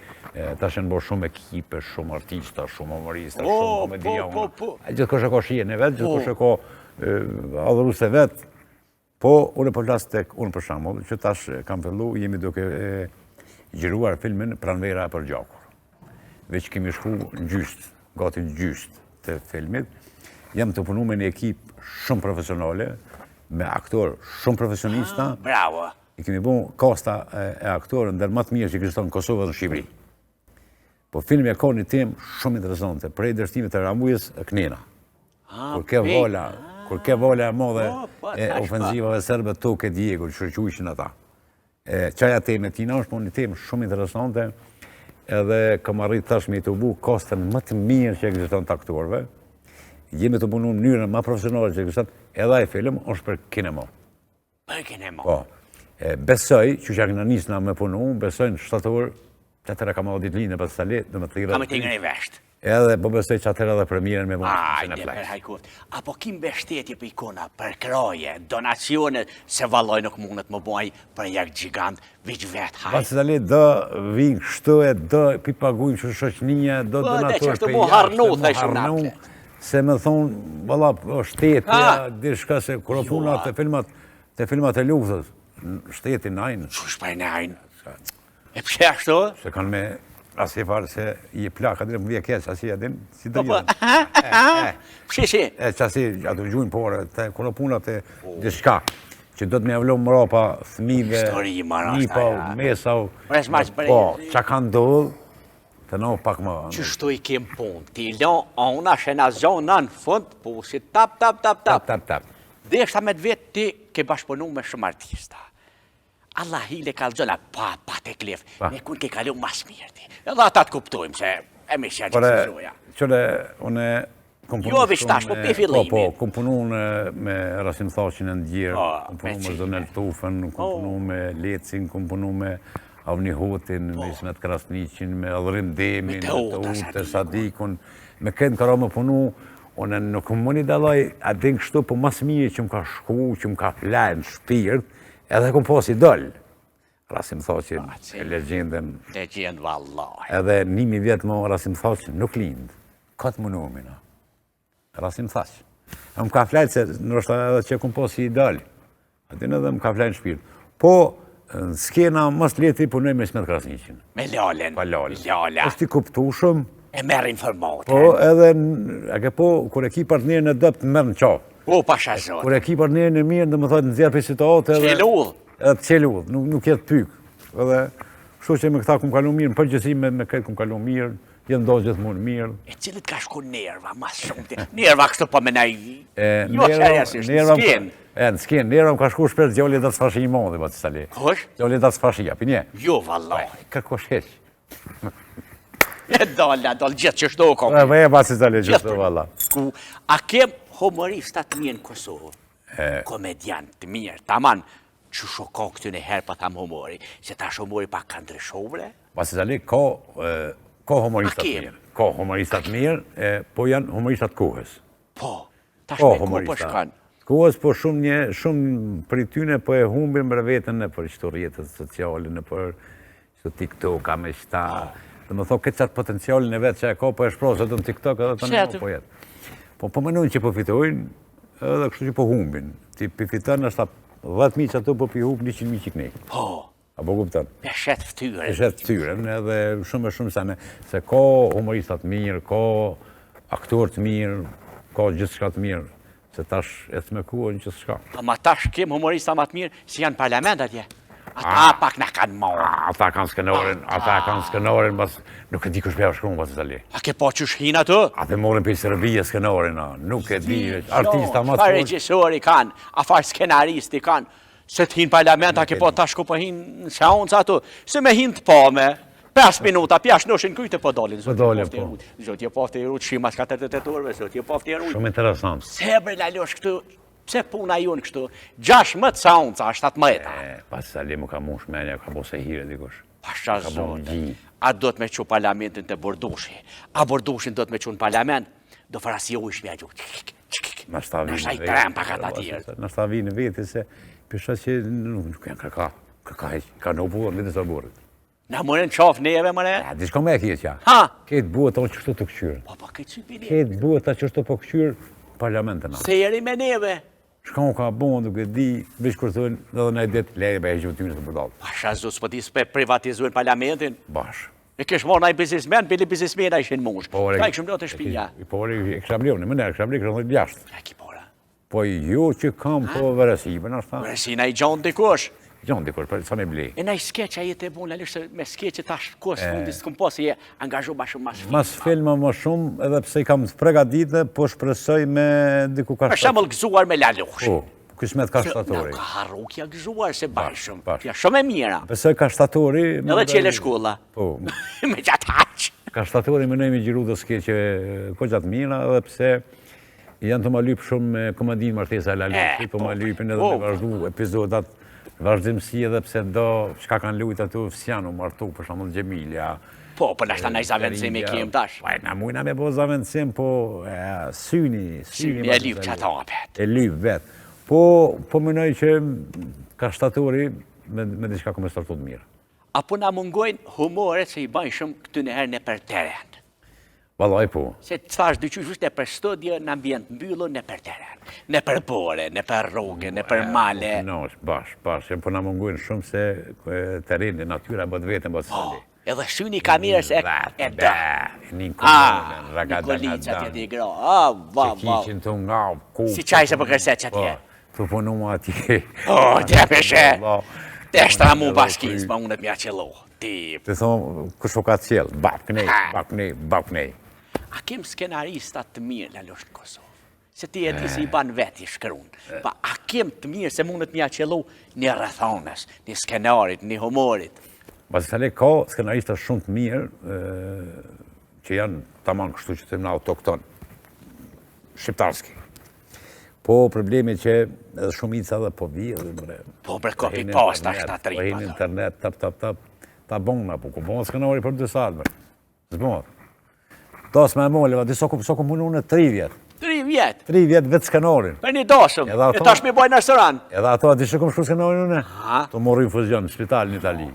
tash e në bo shumë ekipe, shumë artista, shumë humorista, shumë komedianë. Gjithë kështë e ka shien e vetë, gjithë kështë e ka adhërus e vetë. Po, unë po flasë tek, unë për shambull, që tash kam fillu, jemi duke gjiruar filmin Pranvera për Gjakur. Veç kemi shku në gjysht, gati në gjysht të filmit. Jam të punu me një ekip shumë profesionale, me aktor shumë profesionista. Bravo. I kemi bu kasta e aktorën ndër më të mirë që kështë në Kosovë dhe në Shqipëri. Po filmi e ka një temë shumë interesante, prej dërshtimit të Ramujës e Knena. Kur ke vola e modhe e ofenzivave serbe Toke Diego, që shërquishin ata. Qaja teme tina është një temë shumë interesante, edhe kam arrit tash me i të bu kastën më të mirë që ekziston të aktorëve. Jemi të punu në mënyrën më profesionale që ekziston, edhe e film është për kinema. Për kinema? Po. Besoj, që që në njësë nga me punu, besoj në shtator, që atëra ka ma o ditë linë e për të salit, dhe me të ka me të ngre vesht. Edhe, po besoj që atëra dhe premierën me punë. Ajde, për hajkurt. Apo kim beshtetje për ikona, për kraje, donacionet, se valoj nuk mundet më boj projekt gjigant, viq vetë, hajde. Për të salit, do vinë kështoje, do pipagujnë që shëqninje, do donator për jashtë, se me thonë, valla, shtetja, dishka se kërë punat të filmat e luftës, shteti najnë. Që shpaj najnë? E përshë ashtu? Se kanë me asje farë se i plaka, dhe më vje keq, asje adin, si të gjithë. Përshë si? Që asje, ato gjujnë pore, të kërë punat e dishka, që do të me avlonë mrapa, thmive, nipa, mesav, po, që kanë dollë, të në pak më... Që shtu i kem punë, ti lo, ona shena zonë në fund, po si tap. Dhe shta me të vetë ti ke bashkëpunu me shumë artista. Allah hile ka lëzona, pa të klef, me kun ke kalu mas mirë ti. Edhe ata të kuptojmë se emision që të zoja. Qële, une... Jo, veç tash, po pe fillimi. Po, kom punu me Rasim Thaqin e Ndjerë, kom punu me Zonel Tufen, kom punu me Lecin, kom punu me Avni Hotin, me Ismet Krasniqin, me Adhrim Demin, me Teute Sadikun, me kënë kara me punu, unë nuk më mëni dalaj, a din kështu, po mas mije që më ka shku, që më ka flenë shpirt, edhe kom pas idol. Rasim Thaqin, e legjenden. Legjend, vallaj. Edhe 1000 vjetë më Rasim Thaqin nuk lind. Katë më numina. Rasim Thaq. E më ka flajtë se nështë edhe që kom pas idol. Atin edhe më ka flajtë në shpirt. Po, në skena mas leti punoj me Ismet Krasniqin. Me Lalen. Pa Lalen. Lala. Është i kuptu shumë. E merë informatë. Po, edhe, a ke po, kur e ki partnerën e dëpt, më merë në qafë. Po, pasha zotë. Kur e ki partnerën e mirë, dhe më thotë në zjerë për situatë edhe... Qeludh. Edhe qeludh, nuk jetë pyk. Edhe, kështu që me këta kum kalu mirë, në përgjësi me këtë kum kalu mirë, jenë do gjithmonë mirë. E cilit ka shku nerva, mas shumë të... Nerva kështu pa me naj... Jo, seriosisht, në skenë. Në skenë, nerva më ka shku shpert gjalli dhe të sfashi i modhi, ba të stali. Kush? Gjalli dhe të sfashi, api nje? Jo, vallaj. Kërkosh heq. E dolla, gjithë që shto kom. E ba të stali gjithë, valla. A kem humoristat mirë në Kosovë? Komediant të mirë, taman që shoko këtë në herë pa tham humori, se ta humori pa ka ndryshovre? Ba të stali, ka humoristat mirë. Ka humoristat mirë, po janë humoristat kohës. Po, tash me ku po shkanë? Kohës, po shumë për i tyne po e humbin për vetën në për qëto rjetët sociale, në për qëto TikTok, me qëta. Dhe më thot, këtë qatë potencialin e vetë që e ka, po e shprosë edhe në TikTok edhe të në po jetë. Po menojnë që po fitojnë, edhe kështu që po humbin. Ti përfiton është 10.000 që ato po pi humb 100.000 që kënej. Po. Apo kupton? Peshet ftyren. Peshet ftyren, edhe shumë e shumë sene. Se ka humoristat mirë, ka aktorët mirë, ka gjithë shka të mirë. Se tash e të me kuën që s'ka. Ma tash kem humorista ma të mirë, si janë parlament atje. Ata pak në kanë marë. Ata kanë skenorin, nuk e di kush bea shkrumë, pas të tali. A ke po që shhin atë? Ate morin për Serbia skenorin, nuk e di, artista ma të Fa regjisori kanë, a fa skenaristi kanë, se të hinë parlament, a ke po tash ku po hinë në seancë ato, se me hinë të pame, 5 minuta, pjash nëshin kujtë po dolin. Po dolin, po. Zotje pofte i rrutë, shimas 48 orëve, zotje pofte i rrutë. Shumë interesant. Se bre lalosh këtu, pse puna jonë kështu, 16 seanca, 17. Pas sali mu ka mush menja, ka bo se hire dikush. Pasha zote, a do të me që parlamentin të bordushi, a bordushin do të me që në parlament, do farasi u ishme a gjuhë. Nashta i trem pak ata tjerë. Nashta vi në veti se, pisha që nuk janë ka në buër, në disa buërit. Na mëren qafë neve, mëre? Dishko me e kje qa. Ha? Ketë buët ta qështu të këqyrë. Po, këtë që pini. Ketë buët ta qështu po këqyrë parlamentën atë. Se jeri me neve. Shka u ka bon, duke di, vish kur thënë, dhe në e ditë, lejë be e gjumë tymës të përdalë. Pasha zos, po ti s'pe privatizujnë parlamentin. Bash. E kesh morë naj biznismen, bili biznismen a ishin mush. Ka i këshëm do të shpija. Po, e kësham leo, në mëne, e kësham leo, kësham leo bjashtë. E ki pora. Po, jo që kam, po, vërësime, në ashta. Vërësina i gjonë dikush. Gjonë dikush, për sa me blej. E na i skeqa jetë e bon, lalish se me skeqe tash kos fundis s'kom po se je angazhu ma shumë mas film. Mas filma ma shumë, edhe pse i kam të pregadite, po shpresoj me diku ka Për shemull gëzuar me lalush. Po, Kismet ka shtatori. Ka harru kja gëzuar se bashëm. Kja shumë e mira. Besoj ka shtatori... Edhe qele shkolla. Po. Me gjatë haqë. Ka shtatori me nëjmi gjiru dhe skeqe ko gjatë mira, edhe pse janë të ma lypë shumë me komandin martesa e lalushit, po ma lypin edhe me vazhdu epizodat vazhdimësi edhe pse do qka kanë lujt ato fësjanu martu, për shumë dhe Gjemilja. Po, për nashta na i zavendësim e kem tash. Na mujna me bo zavendësim, po syni... Syni e lypë që ata apet. E lypë vetë. Po mënoj që ka shtatori me diçka këmë startu të mirë. Apo na mungojnë humoret se i bajnë shumë këtë nëherë në për teren. Valaj po. Se të thash dyqysh në për studje, në ambient mbyllu në për teren. Në për bore, në për rrugë, në për male. No, bash, po na mungojnë shumë se tereni, natyra bëtë vetën bëtë sali. Edhe syni ka mirë se e da. Nikolica të di gra. Që kishin të nga kupë. Si qaj se për kërset që atje. Të punu ma atje. Të peshe. Të eshtra mu bashkis, ma unë të mja qëllu. Të thonë, kështu ka qëllë, bapknej. A kem skenaristat të mirë lalosh në Kosovë? Se ti e di se i ban veti shkrunë. Pa a kem të mirë se mund të mja qëllu një rëthonës, një skenarit, një humorit? Basë tale ka skenarista shumë të mirë që janë tamam kështu që them në autokton, shqiptarski. Po problemi që edhe shumica dhe po vijë dhe po bre kopi posta shtatri. Po hin internet, ta bona, po ku bon skenari për 2 salme. Zbon. Tas me moleva, disa ku punu në 3 vjet. 3 vjet? 3 vjet vetë skenarin. Për një dashëm, e tash mi bojnë në restoran. Edhe ato, di që kom shku skenarin une? Të morri infuzion në spital në Itali.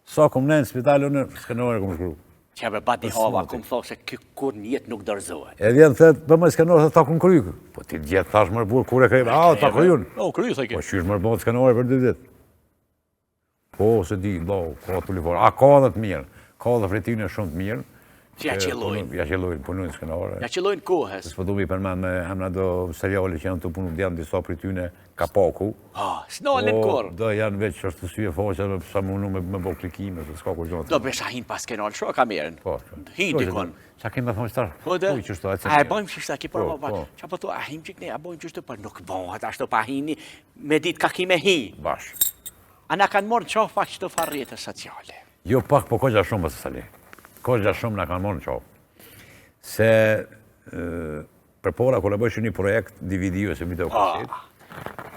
Sa kom në spital une, skenarin kom shku. Që be bati hava, kom thok se kur njetë nuk dërzohet. E vjen thët, bëmë skenarin, ta kun kryjë. Po ti gjithë thash mërë burë, kur e krejë, ta kryjën. O, kryjë, thë ke. Po qysh mërë bëmë skenarin për 2 dit. Po, se di, ka të liforë. A, ka dhe të mirë. Ka dhe fritine shumë të mirë. Që ja qëllojnë. Ja qëllojnë, punojnë skenare. Ja qëllojnë kohës. Së përdu mi përmen me hemna do seriale që janë të punu djanë disa për tyne kapaku. S'nalin kur. Do janë veç që është të syje foqa, sa munu me bo klikime, se s'ka kur gjonë. Do besha hin pas skenare, shko ka merën. Po. Hin dikon. Qa kemë me thonë qëtar? Po dhe? A e bojmë qështë aki për më qa po to, a him qik ne, a bojmë qështë për nuk bëhat, ashtu pa hini, me dit ka ki me hi. Bash. A na kanë morë qof pak që të farë rjetës sociale. Jo pak, po kogja shumë bësë sali. Kogja shumë na kanë morë në qof. Se për pora, kër e bëshë një projekt DVD ose videokaset,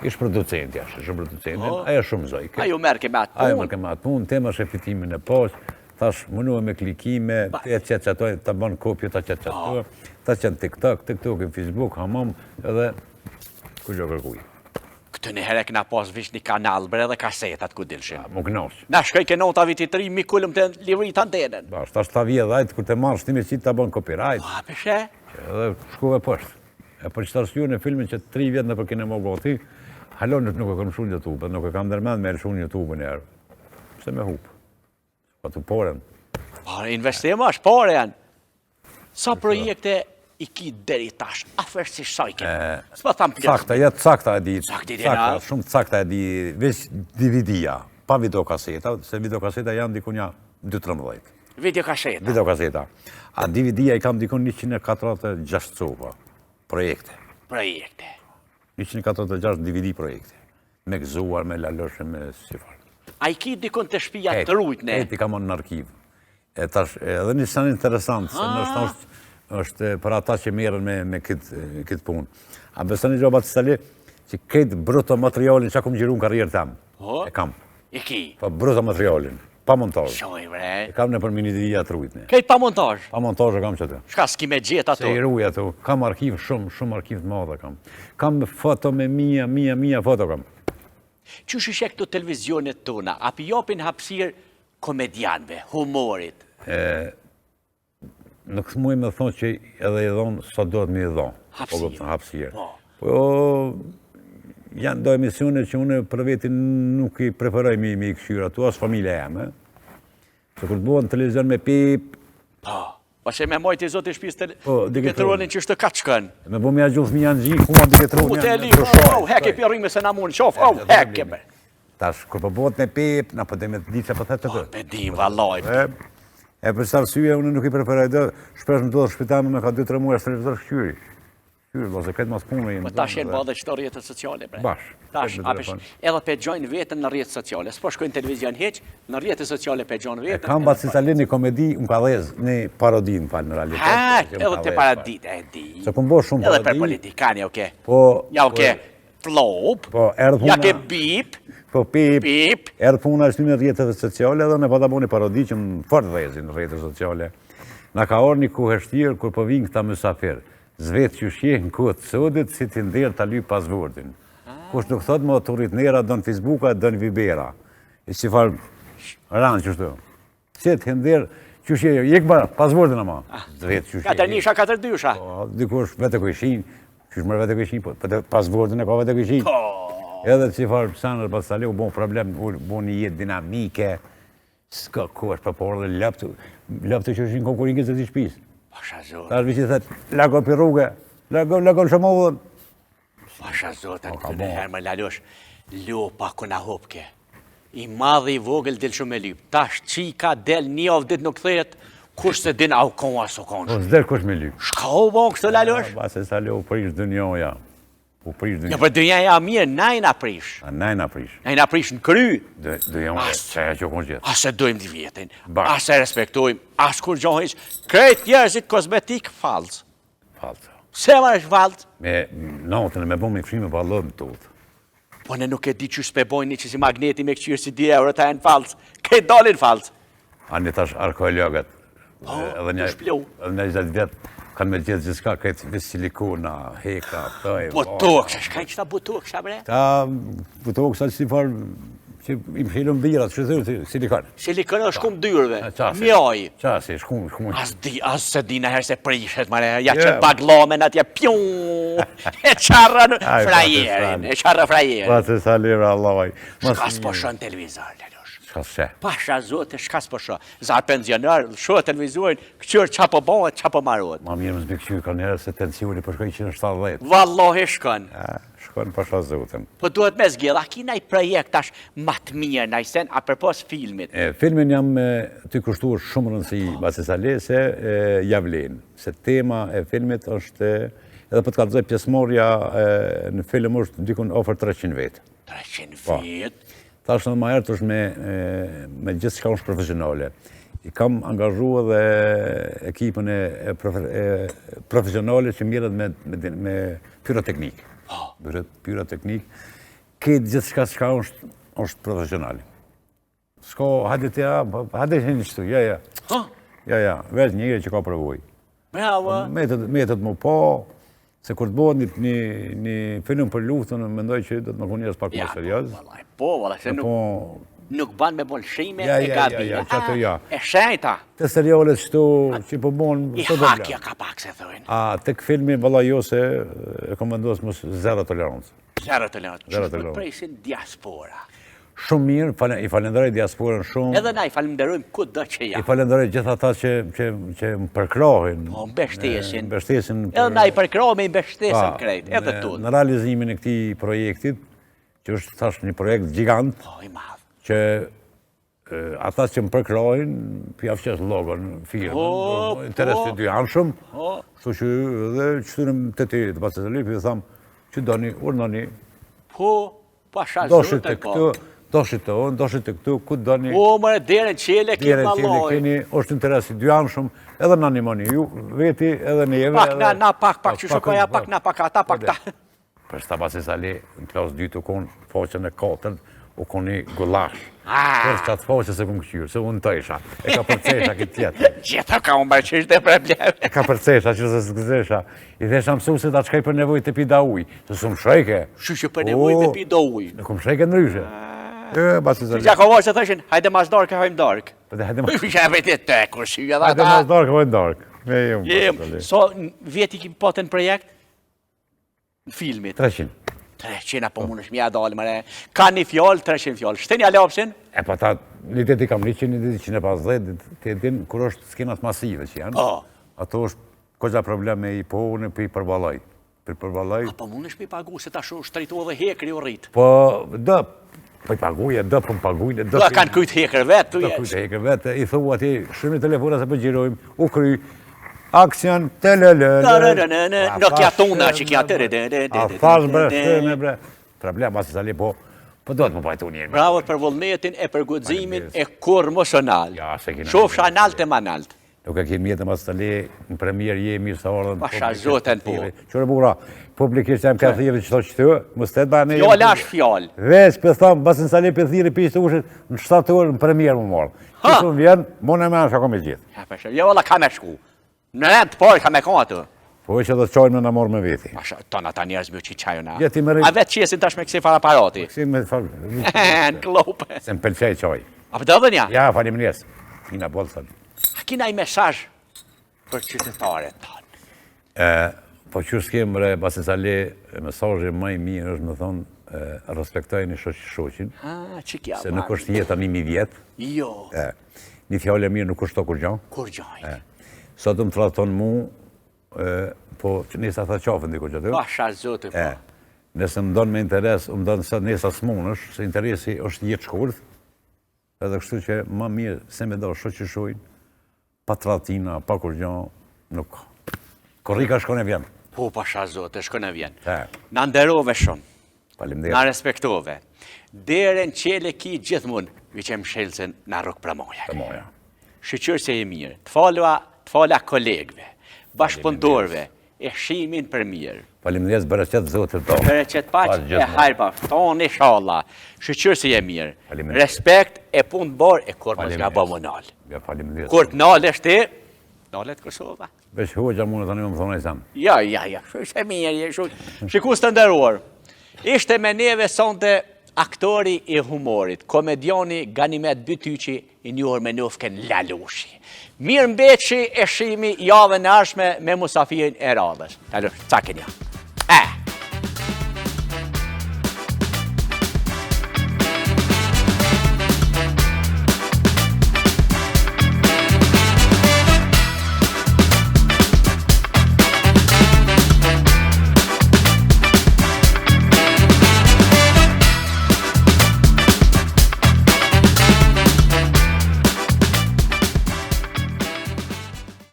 ishë producenti, ishë producentin, ajo shumë zoj. Ajo merke me atë punë. Ajo merke me atë punë, tema shë fitimin e poshtë, tash mënua me klikime, të qetëqatojnë, të banë kopje, të qetëqatojnë, ta qenë TikTok, Facebook, hamam, edhe ku gjo kërkuj. Këtë një herë këna pas vish një kanal, bre dhe kasetat ku dilshin. Më gnosh. Na shkoj ke nota viti 3, mi kullëm të livrit antenën. Bash, tash ta vje dhajtë, kur të marrë shtime qitë të banë copyright. A, përshe? Edhe shkuve poshtë. E për që të arsyu në filmin që 3 vjetë në për kene më goti, halonët nuk e kam shu në YouTube, nuk e kam dërmen me shu në YouTube në erë. Pse me hupë? Pa të poren. Investim është, pore janë. Sa projekte i ki deri tash, afer si shajke. S'pa thamë pjesë. Sakta, jetë sakta e di. Sakti di na. Shumë sakta e di, veç DVD-a, pa videokaseta, se videokaseta janë dikun ja 2-13. Videokaseta. Videokaseta. A DVD-a i kam dikun 146 copa, projekte. Projekte. 146 DVD projekte. Me gëzuar, me lalëshe, me sifar. A i ki dikun të shpia të rujtëne? E ti kam në arkiv. Edhe një sanë interesant, se nështë është për ata që merën me këtë punë. A besoni gjoba të stali që këtë bruto materialin që akum gjiru në karrierë tam. E kam. I ki? Pa bruto materialin, pa montaj. Shoj, bre. E kam në për minidivija të rujtëne. Këtë pa montaj? Pa montaj e kam që të. Shka s'ki me gjithë ato? Se i ruja ato. Kam arkiv shumë arkiv të madhe kam. Kam foto me mija foto kam. Qështë ishe këto televizionet tona, api jopin hapsir komedianve, humorit? Nuk muj me thonë që edhe i dhonë sa do të mi i dhonë. Hapsir. Po, janë do emisione që une për vetin nuk i preferoj mi i këshyra, tu asë familje jam, Se kur të buon televizion me pip... Po që me mojtë i zotë i shpis të diketronin që shtë katë shkën. Me bu me a gjufë mi janë gjithë, kuma diketronin janë në përshoj. Heke për rime se na mund qofë, heke be. Tash, kur për buon me pip, na për dhe me të ditë që për thetë të të. Me dim, valoj. E për së arsye, unë nuk i preferoj dhe, shpesh më do të shpitanë me ka 2-3 muaj së televizor shqyri. Shqyri, do se këtë mas punë i më. Po tash jenë bëdhe qëto rjetët sociale, bre. Bash. Tash, edhe pe gjojnë vetën në rjetët sociale. S'po shkojnë televizion heq, në rjetët sociale pe gjojnë vetën. Kam batë si talin një komedi, unë ka dhez, një parodin, falë në realitet. Edhe të paradit, e di. Se kun bo shumë parodi. Edhe për politikani, oke. Po. Ja, oke, flop. Po, erdhë puna. Ja ke bip. Po, pip. Erdhë puna është një rjetët sociale, edhe me pata bo një parodi që më fort dhezin në rjetët sociale. Na ka orë një kuheshtirë, kur po vinë këta mësafirë. Zvetë që shjehë në këtë sëdit, si të ndirë të lypë pasvordin. Kush nuk thotë më autorit nera, dënë Facebooka, dënë Vibera. I që farë ranë që shtu. Si të ndirë, që shjehë, jekë bara, pasvordin ama. Zvetë që shjehë. 4-1-4-2. Dikush vete këshin, që shmërë vete këshin, pasvordin e ka vete këshin. Edhe që farë sanër pas tali, u bon problem, u bon një jetë dinamike, s'ka ku është për dhe lëptë që shqinë konkuringit se t'i shpisë. Ta është vishë të thëtë, lako për rrugë, lako në shëmovën. Pasha zotën, këtë herë më lalosh, lupa këna hopke. I madhe i vogël del shumë e lypë. Ta është qika del një avë dit nuk thejet, kush se din au konë aso konë. Po, s'del kush me lypë. Shka u bon kështë lalosh? Ba se sa leo për ishtë dënjoja. U prish dë Ja, për dënja ja mirë, najna prish. Najna prish. Najna prish në kry. Dëja unë, që e që konë gjithë. Ase dojmë të vjetin, ase respektojmë, as kur gjohë hiq, krejt njerëzit kozmetik falcë. Falcë. Se ma është falcë? Me natën e me bo me këshime pa lëmë të utë. Po në nuk e di që shpebojnë një që si magneti me këqyrë si 10 euro ta e në falcë. Krejt dalin falcë. Ani tash arkeologët. Edhe një 20 vjetë kanë me gjithë gjithka këtë visë silikona, heka, pëtoj. Botox, shka i qëta botox, a bre? Ta botox, që si farë, që i më shilëm virat, që thyrë, silikon. Silikon është shkum dyrëve, mjoj. Qasi, shkum. As se di në herë se prishet, mare, ja që baglomen atje, pjum, e qarën frajerin, Pa të salira, Allahaj. Shka s'po shën televizor, Lelush. Shka s'e? Pasha zote, shka s'po shën. Zarë penzioner, shohë televizorin, këqyrë qa po bëhet, qa po marot. Ma mirë më zbi këqyrë ka njerë se tensioni përshkoj 170. Vallohi shkën. Shkon pasha zoten. Po duhet me zgjell, a ki naj projekt tash matë mirë, naj sen, a përpos filmit? Filmin jam të kushtuar shumë rëndësi basi sale se javlen. Se tema e filmit është, edhe për të kalëzoj pjesëmorja në film është dikun ofër 300 vetë. 300 vetë? Ta është në ma ertë është me gjithë shka është profesionale. I kam angazhua dhe ekipën e profesionale që mirët me pyroteknik. Pyroteknik. Këtë gjithë shka është profesionale. Shko, hajde të ja, hajde që një qëtu, ja, veç njëre që ka përvoj. Bravo. Metët më po, se kur të bëhet një film për luftën, mendoj që do të më konë njërës pak më serios. Po, se nuk ban me bon shime e gabi. Ja. E shenjta. Të serialet shtu që po bon... I hakja ka pak se thojnë. Tek filmi, valla jo se e kom vendosë mos zero tolerancë. Zero tolerancë. Që të presin diaspora. Shumë mirë, i falenderoj diasporën shumë. Edhe na i falenderojmë ku do që ja. I falenderoj gjitha ta që më përkrohin. Po, mbeshtesin. Mbeshtesin. Edhe na i përkrohin me i mbeshtesin krejt, edhe tu. Në realizimin e këti projektit, që është thash një projekt gjigant, që ata që më përkrohin, pjaf qësë logon firmën, interes të dy anshëm, shtu që edhe qëtërëm të ty të pasë të lipë, dhe thamë, që doni, urnoni. Po, pasha zote po. Doshit të onë, doshit të këtu, ku të doni... O, mërë, dere qele, kemi ma lojë. Dere qele keni, është interesi dy anë shumë, edhe në animoni ju, veti, edhe neve... Pak na, pak, që shokoja, pak na, pak ata, pak ta. Për shta basi sali, në klas 2 të konë, faqën e 4, u konë një gullash. Për qatë faqës e këmë këqyrë, se unë të isha, e ka përcesha këtë tjetë. Gjitha ka unë bërë qështë e probleme. E ka përcesha, që se s'gëzesha. I dhe shamë se da qkaj për nevoj të pi da uj, se s'u më shrejke. Shushe për nevoj të pi da uj. Në këmë shrejke në ryshe. Si Gjakovo që thëshin, hajde mas dark e hajmë dark. Hajde mas dark e hajmë dark. So, vjeti ki patën projekt? Në filmit? 300. 300, apo mund është mja dalë, mëre. Ka një fjallë, 300 fjallë. Shtenja lapsin? E pa ta, një teti kam 100, një teti 150, të edin, kur është skenat masive që janë, ato është koqa probleme i pohune për i përbalaj. Apo mund është me i pagu, se ta shu shtrejtu edhe hekri u rritë. Po, dë, po i paguja, dë, po më pagujnë, dë. Do kanë kujtë hekër vetë, tu jesh. Do kujtë hekër vetë, i thu ati, shumë telefona se për gjirojmë, u kry, aksion, telelele. Në kja tuna që kja të a thash bre, shëme bre. Problem, asi sali, po do të më pajtu njërë. Bravo për vullnetin e për gudzimin e kur moshonal. Shofsha nalt e manalt. Nuk e kemi jetë mas të le, në premier jemi së orën... Pasha zoten po. Qërë bura, publikisht e më ka thirë që të qëtë, më së të të bane... Fjall ashtë fjall. Veç, për thamë, basë në sali për thirë i pishtë ushit, në 7 orë në premier më morë. Kështë më vjenë, më në me në shako me gjithë. Jo, ola ka me shku. Në rend të parë ka me ka atë. Po e që dhe të qojnë me në morë me veti. Pasha, tona ta njerës më që i qajona. A vetë qesin tash me kësi faraparati. Kësi me në klope. Se më pëlqej qoj. A për të dhe nja? Ja, falim njës. Kina bolë thënë. A kina i mesaj për qytetare tanë? Po që s'kem bre, basin sali, mesajë më i mirë është më thonë, respektojnë i shoqin. Që kja, se nuk është jeta 1000 vjetë. Jo. Një fjallë e mirë nuk është to kur gjanë. Kur gjanë. Sot më traton mu, po nisa tha qafën diko që të. Pasha zote po. Nëse më donë me interes, më donë se nisa s'mun është, se interesi është jetë shkurth, edhe kështu që ma mirë se me do shoqëshojnë, pa tratina, pa kur gjanë, nuk ka. Korrika shkon e vjenë. Po, pasha zote, shko në vjen. Na nderove shumë. Faleminderit. Na respektove. Deren qele ki gjithmonë, viqem shelsen na ruk pramoja. Shqyqyrë se e mirë. Të fala kolegve, bashkëpunëtorve, e shimin për mirë. Faleminderit, bereqet zotit do. Bereqet paq e hajrpa, tonë inshallah. Shqyqyrë se e mirë. Respekt e punë bërë e kur mos nga bëmë nalë. Kur të nalë është ti, nalet Kosova. Veç hoqja mune të një më thonë e samë. Ja, shë mirë, shikus të ndëruar. Ishte me neve sonte aktori i humorit, komedioni Ganimet Bytyqi, i njohur me nufken Lalushi. Mirë mbeqi e shimi javën e arshme me musafirin e radhës. Cakinja.